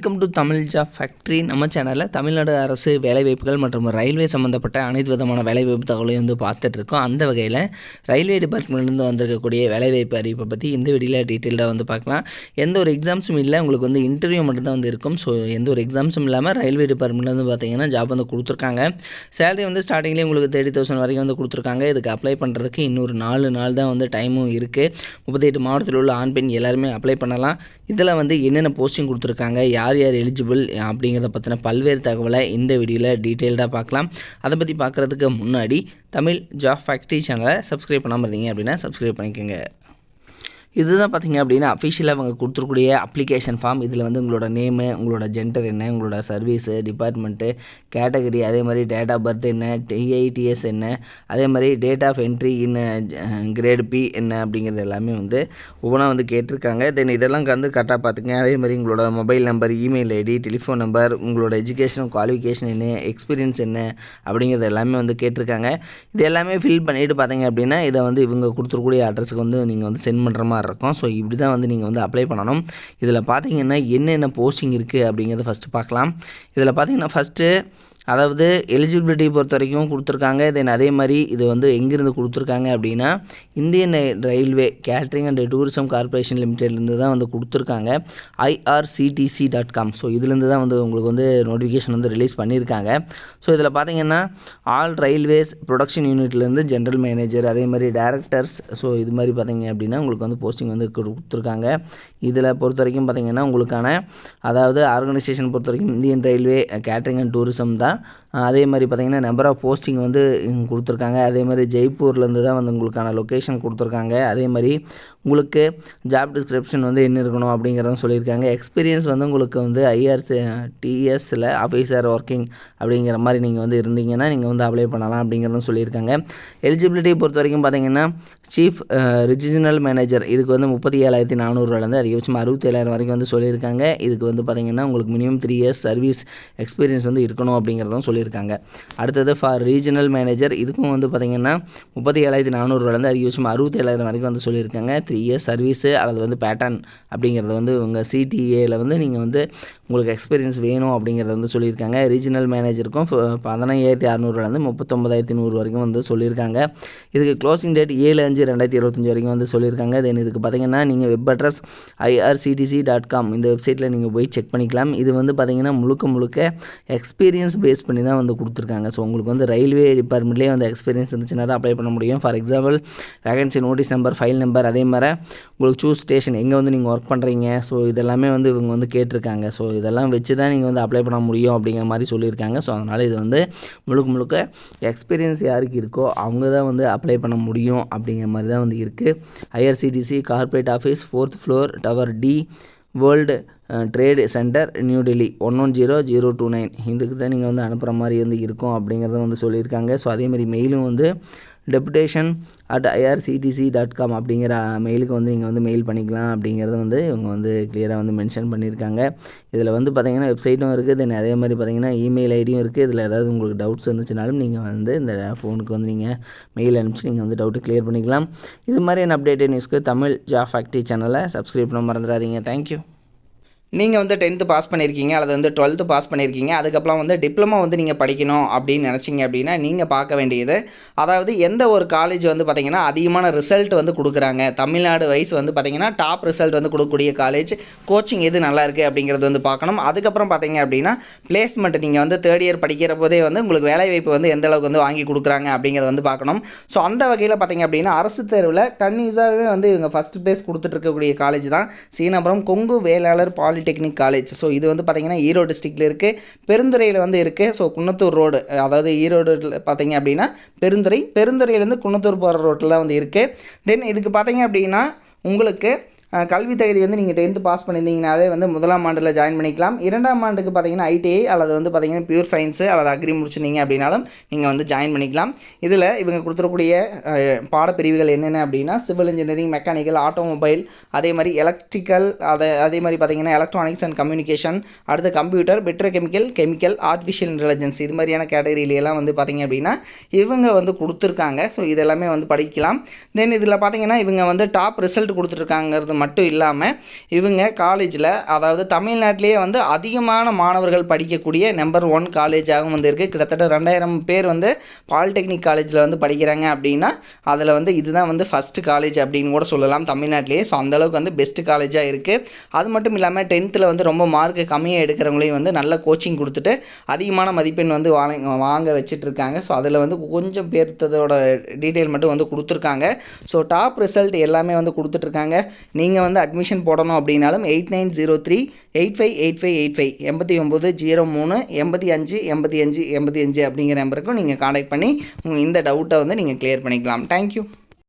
Welcome to Tamil job factory. நம்ம சேனலில் தமிழ்நாடு அரசு வேலைவாய்ப்புகள் மற்றும் ரயில்வே சம்மந்தப்பட்ட அனைத்து விதமான வேலைவாய்ப்பு தகவலையும் வந்து பார்த்துட்ருக்கோம். அந்த வகையில் ரயில்வே டிபார்ட்மெண்ட்லேருந்து வந்திருக்கக்கூடிய வேலைவாய்ப்பு அறிவிப்பை பற்றி இந்த வீடியோவில் டீட்டெயிலாக வந்து பார்க்கலாம். எந்த ஒரு எக்ஸாம்ஸும் இல்லை, உங்களுக்கு வந்து இன்டர்வியூ மட்டும்தான் வந்து இருக்கும். ஸோ எந்த ஒரு எக்ஸாம்ஸும் இல்லாமல் ரயில்வே டிபார்ட்மெண்ட்லேருந்து பார்த்தீங்கன்னா ஜாப் வந்து கொடுத்துருக்காங்க. சேலரி வந்து ஸ்டார்டிங்லேயே உங்களுக்கு 30,000 வரைக்கும் வந்து கொடுத்துருக்காங்க. இதுக்கு அப்ளை பண்ணுறதுக்கு இன்னொரு 4 நாள் தான் வந்து டைமும் இருக்குது. 38 மாவட்டத்தில் உள்ள ஆண் பெண் எல்லாருமே அப்ளை பண்ணலாம். இதில் வந்து என்னென்ன போஸ்டிங் கொடுத்துருக்காங்க, யார் யார் எலிஜிபிள் அப்படிங்கிறத பற்றின பல்வேறு தகவலை இந்த வீடியோவில் டீட்டெயில்டாக பார்க்கலாம். அதை பற்றி பார்க்குறதுக்கு முன்னாடி தமிழ் ஜாப் ஃபேக்ட்ரி சேனலை சப்ஸ்கிரைப் பண்ணாமல் இருந்தீங்க அப்படின்னா சப்ஸ்கிரைப் பண்ணிக்கோங்க. இதுதான் பார்த்திங்க அப்படின்னா அஃபிஷியலாக அவங்க கொடுத்துருக்கூடிய அப்ளிகேஷன் ஃபார்ம். இதில் வந்து உங்களோட நேமு, உங்களோட ஜெண்டர் என்ன, உங்களோட சர்வீஸு, டிபார்ட்மெண்ட்டு, கேட்டகரி, அதே மாதிரி டேட் ஆஃப் பர்த் என்ன, டிஐடிஎஸ் என்ன, அதே மாதிரி date of entry in grade B என்ன அப்படிங்கிறது எல்லாமே வந்து ஒவ்வொன்றா வந்து கேட்டிருக்காங்க. தென் இதெல்லாம் வந்து கரெக்டாக பார்த்துங்க. அதே மாதிரி உங்களோட mobile number, email ID, telephone number, உங்களோட எஜுகேஷன் குவாலிஃபிகேஷன் என்ன, எக்ஸ்பீரியன்ஸ் என்ன அப்படிங்கிறது எல்லாமே வந்து கேட்டிருக்காங்க. இது எல்லாமே ஃபில் பண்ணிவிட்டு பார்த்தீங்க அப்படின்னா இதை வந்து இவங்க கொடுத்துருக்கூடிய அட்ரஸுக்கு வந்து நீங்கள் வந்து சென்ட் பண்ணுற மாதிரி இருக்கும். ஸோ இப்படி தான் வந்து நீங்கள் வந்து அப்ளை பண்ணணும். இதில் பார்த்தீங்கன்னா என்னென்ன போஸ்டிங் இருக்குது அப்படிங்கிறத ஃபஸ்ட்டு பார்க்கலாம். இதில் பார்த்தீங்கன்னா ஃபஸ்ட்டு அதாவது எலிஜிபிலிட்டி பொறுத்த வரைக்கும் கொடுத்துருக்காங்க. தென் அதே மாதிரி இது வந்து எங்கேருந்து கொடுத்துருக்காங்க அப்படின்னா Indian railway catering and tourism corporation லிமிடெட்லேருந்து தான் வந்து கொடுத்துருக்காங்க. irctc.com. ஸோ இதுலேருந்து தான் வந்து உங்களுக்கு வந்து நோட்டிஃபிகேஷன் வந்து ரிலீஸ் பண்ணியிருக்காங்க. ஸோ இதில் பார்த்தீங்கன்னா ஆல் ரயில்வேஸ் ப்ரொடக்ஷன் யூனிட்லேருந்து ஜென்ரல் மேனேஜர், அதே மாதிரி டேரக்டர்ஸ், ஸோ இது மாதிரி பார்த்தீங்க அப்படின்னா உங்களுக்கு வந்து போஸ்டிங் வந்து கொடுத்துருக்காங்க. இதில் பொறுத்த வரைக்கும் பார்த்தீங்கன்னா உங்களுக்கான அதாவது ஆர்கனைசேஷன் பொறுத்த வரைக்கும் Indian railway catering and tourism தான். அதே மாதிரி பார்த்திங்கன்னா நம்பர் ஆஃப் போஸ்டிங் வந்து கொடுத்துருக்காங்க. அதே மாதிரி ஜெய்ப்பூர்லேருந்து தான் வந்து உங்களுக்கான லொக்கேஷன் கொடுத்துருக்காங்க. அதே மாதிரி உங்களுக்கு ஜாப் டிஸ்கிரிப்ஷன் வந்து என்ன இருக்கணும் அப்படிங்கிறதும் சொல்லியிருக்காங்க. எக்ஸ்பீரியன்ஸ் வந்து உங்களுக்கு வந்து IRCTSல ஆஃபீஸர் ஒர்க்கிங் அப்படிங்கிற மாதிரி நீங்கள் வந்து இருந்தீங்கன்னா நீங்கள் வந்து அப்ளை பண்ணலாம் அப்படிங்கிறதும் சொல்லியிருக்காங்க. எலிஜிபிலிட்டி பொறுத்த வரைக்கும் பார்த்திங்கன்னா சீஃப் ரிஜினல் மேனேஜர் இதுக்கு வந்து 37,400 அதிகபட்சம் 67,000 வரைக்கும் வந்து சொல்லியிருக்காங்க. இதுக்கு வந்து பார்த்திங்கன்னா உங்களுக்கு மினிமம் 3 இயர்ஸ் சர்வீஸ் எக்ஸ்பீரியன்ஸ் வந்து இருக்கணும் அப்படிங்கிறதும் சொல்லியிருக்காங்க. அடுத்தது ஃபார் ரீஜனல் மேனேஜர் இதுக்கும் வந்து பார்த்திங்கன்னா 37,400 அதிகபட்சம் 67,000 வரைக்கும் வந்து சொல்லியிருக்காங்க. 3 இயர்ஸ் சர்வீஸு அல்லது வந்து பேட்டர்ன் அப்படிங்கிறது வந்து உங்கள் CTAவில் வந்து நீங்கள் வந்து உங்களுக்கு எக்ஸ்பீரியன்ஸ் வேணும் அப்படிங்கிறத வந்து சொல்லியிருக்காங்க. ரீஜனல் மேனேஜருக்கும் 15,600 39,100 வரைக்கும் வந்து சொல்லியிருக்காங்க. இதுக்கு க்ளோசிங் டேட் 7/5/2025 வரைக்கும் வந்து சொல்லியிருக்காங்க. தென் இதுக்கு பார்த்திங்கன்னா நீங்கள் வெப் அட்ரஸ் irctc.com இந்த வெப்சைட்டில் நீங்கள் போய் செக் பண்ணிக்கலாம். இது வந்து பார்த்திங்கன்னா முழுக்க எக்ஸ்பீரியன்ஸ் பேஸ் பண்ணி தான் வந்து கொடுத்துருக்காங்க. ஸோ உங்களுக்கு வந்து ரயில்வே டிபார்ட்மெண்ட்லேயே வந்து எக்ஸ்பீரியன்ஸ் இருந்துச்சுன்னா தான் அப்ளை பண்ண முடியும். For example vacancy notice number, file number, அதே மாதிரி உங்களுக்கு சூஸ் ஸ்டேஷன் எங்கே வந்து நீங்கள் ஒர்க் பண்ணுறீங்க, ஸோ இதெல்லாமே வந்து இவங்க வந்து கேட்டிருக்காங்க. ஸோ இதெல்லாம் வச்சு தான் நீங்கள் வந்து அப்ளை பண்ண முடியும் அப்படிங்கிற மாதிரி சொல்லியிருக்காங்க. ஸோ அதனால் இது வந்து முழுக்க எக்ஸ்பீரியன்ஸ் யாருக்கு இருக்கோ அவங்க தான் வந்து அப்ளை பண்ண முடியும் அப்படிங்கிற மாதிரி தான் வந்து இருக்குது. IRCTC corporate office 4th floor tower D world trade centre new Delhi 110029 இதுக்கு தான் நீங்கள் வந்து அனுப்புகிற மாதிரி வந்து இருக்கும் அப்படிங்கிறத வந்து சொல்லியிருக்காங்க. ஸோ அதேமாதிரி மெயிலும் வந்து deputation@irctc.com அப்படிங்கிற மெயிலுக்கு வந்து நீங்கள் வந்து மெயில் பண்ணிக்கலாம் அப்படிங்கிறத வந்து இவங்க வந்து கிளியராக வந்து மென்ஷன் பண்ணியிருக்காங்க. இதில் வந்து பார்த்திங்கன்னா வெப்சைட்டும் இருக்குது. தென் அதே மாதிரி பார்த்திங்கன்னா இமெயில் ஐடியும் இருக்குது. இதில் ஏதாவது உங்களுக்கு டவுட்ஸ் இருந்துச்சுனாலும் நீங்கள் வந்து இந்த ஃபோனுக்கு வந்து நீங்கள் மெயில் அனுப்பிச்சு நீங்கள் வந்து டவுட்டு கிளியர் பண்ணிக்கலாம். இது மாதிரியான அப்டேட்டட் நியூஸ்க்கு தமிழ் ஜாப் ஃபேக்ட்ரி சேனலை சப்ஸ்கிரைப் பண்ண மறந்துடாதீங்க. தேங்க்யூ. நீங்கள் வந்து 10th பாஸ் பண்ணியிருக்கீங்க அல்லது வந்து 12th பாஸ் பண்ணியிருக்கீங்க, அதுக்கப்புறம் வந்து டிப்ளமோ வந்து நீங்கள் படிக்கணும் அப்படின்னு நினச்சிங்க அப்படின்னா நீங்கள் பார்க்க வேண்டியது அதாவது எந்த ஒரு காலேஜ் வந்து பார்த்திங்கன்னா அதிகமான ரிசல்ட் வந்து கொடுக்குறாங்க, தமிழ்நாடு வைஸ் வந்து பார்த்திங்கன்னா டாப் ரிசல்ட் வந்து கொடுக்கக்கூடிய காலேஜ், கோச்சிங் எது நல்லா இருக்குது அப்படிங்கிறது வந்து பார்க்கணும். அதுக்கப்புறம் பார்த்திங்க அப்படின்னா பிளேஸ்மெண்ட் நீங்கள் வந்து 3rd இயர் படிக்கிற போதே வந்து உங்களுக்கு வேலைவாய்ப்பு வந்து எந்த அளவுக்கு வந்து வாங்கி கொடுக்குறாங்க அப்படிங்கிறத வந்து பார்க்கணும். ஸோ அந்த வகையில் பார்த்திங்க அப்படின்னா அரசு தேர்வில் கன்யூஸாகவே வந்து இவங்க ஃபஸ்ட் ப்ளேஸ் கொடுத்துட்டு இருக்கக்கூடிய காலேஜ் தான் Seenapuram Kongu Vellalar polytechnic college. So இது வந்து பார்த்திங்கன்னா ஈரோடு டிஸ்ட்ரிக்டில் இருக்குது, பெருந்துறையில் வந்து இருக்குது. ஸோ குன்னத்தூர் ரோடு அதாவது ஈரோடு பார்த்திங்க அப்படின்னா பெருந்துறையிலேருந்து குன்னத்தூர் போகிற ரோட்டில் தான் வந்து இருக்குது. தென் இதுக்கு பார்த்திங்க அப்படின்னா உங்களுக்கு கல்வி தகுதி வந்து நீங்கள் 10th பாஸ் பண்ணியிருந்தீங்கனாலே வந்து 1ஆம் ஆண்டில் ஜாயின் பண்ணிக்கலாம். 2ஆம் ஆண்டுக்கு பார்த்தீங்கன்னா ITI அல்லது வந்து பார்த்திங்கன்னா பியூர் சயின்ஸு அல்லது அக்ரி முடிச்சிருந்தீங்க அப்படின்னாலும் நீங்கள் வந்து ஜாயின் பண்ணிக்கலாம். இதில் இவங்க கொடுத்துருக்கூடிய பாடப்பிரிவுகள் என்னென்ன அப்படின்னா சிவில் இன்ஜினியரிங், மெக்கானிக்கல், ஆட்டோமொபைல், அதே மாதிரி எலக்ட்ரிக்கல், அதே மாதிரி பார்த்திங்கன்னா எலக்ட்ரானிக்ஸ் அண்ட் கம்யூனிகேஷன், அடுத்து கம்ப்யூட்டர், கெமிக்கல், ஆர்டிஃபிஷியல் இன்டெலிஜென்ஸ் இது மாதிரியான கேட்டகரியிலெல்லாம் வந்து பார்த்திங்க அப்படின்னா இவங்க வந்து கொடுத்துருக்காங்க. ஸோ இதெல்லாமே வந்து படிக்கலாம். தென் இதில் பார்த்திங்கன்னா இவங்க வந்து டாப் ரிசல்ட் கொடுத்துருக்காங்கிறது மட்டும் இல்லாமல் இவங்க காலேஜில் அதாவது தமிழ்நாட்டிலேயே வந்து அதிகமான மாணவர்கள் படிக்கக்கூடிய நம்பர் 1 காலேஜாகவும் வந்து இருக்குது. கிட்டத்தட்ட 2000 பேர் வந்து பாலிடெக்னிக் காலேஜில் வந்து படிக்கிறாங்க அப்படின்னா அதில் வந்து இதுதான் வந்து ஃபஸ்ட்டு காலேஜ் அப்படின்னு கூட சொல்லலாம் தமிழ்நாட்டிலேயே. ஸோ அந்தளவுக்கு வந்து பெஸ்ட்டு காலேஜாக இருக்குது. அது மட்டும் இல்லாமல் 10th வந்து ரொம்ப மார்க்கு கம்மியாக எடுக்கிறவங்களையும் வந்து நல்ல கோச்சிங் கொடுத்துட்டு அதிகமான மதிப்பெண் வந்து வாங்க வச்சுட்டு இருக்காங்க. ஸோ அதில் வந்து கொஞ்சம் பேர்த்ததோட டீட்டெயில் மட்டும் வந்து கொடுத்துருக்காங்க. ஸோ டாப் ரிசல்ட் எல்லாமே வந்து கொடுத்துட்ருக்காங்க. நீங்கள் வந்து அட்மிஷன் போடணும் அப்படின்னாலும் 8903-858585 8903-858585 அப்படிங்கிற நம்பருக்கும் நீங்கள் காண்டாக்ட் பண்ணி இந்த டவுட்டை வந்து நீங்கள் கிளியர் பண்ணிக்கலாம். தேங்க்யூ.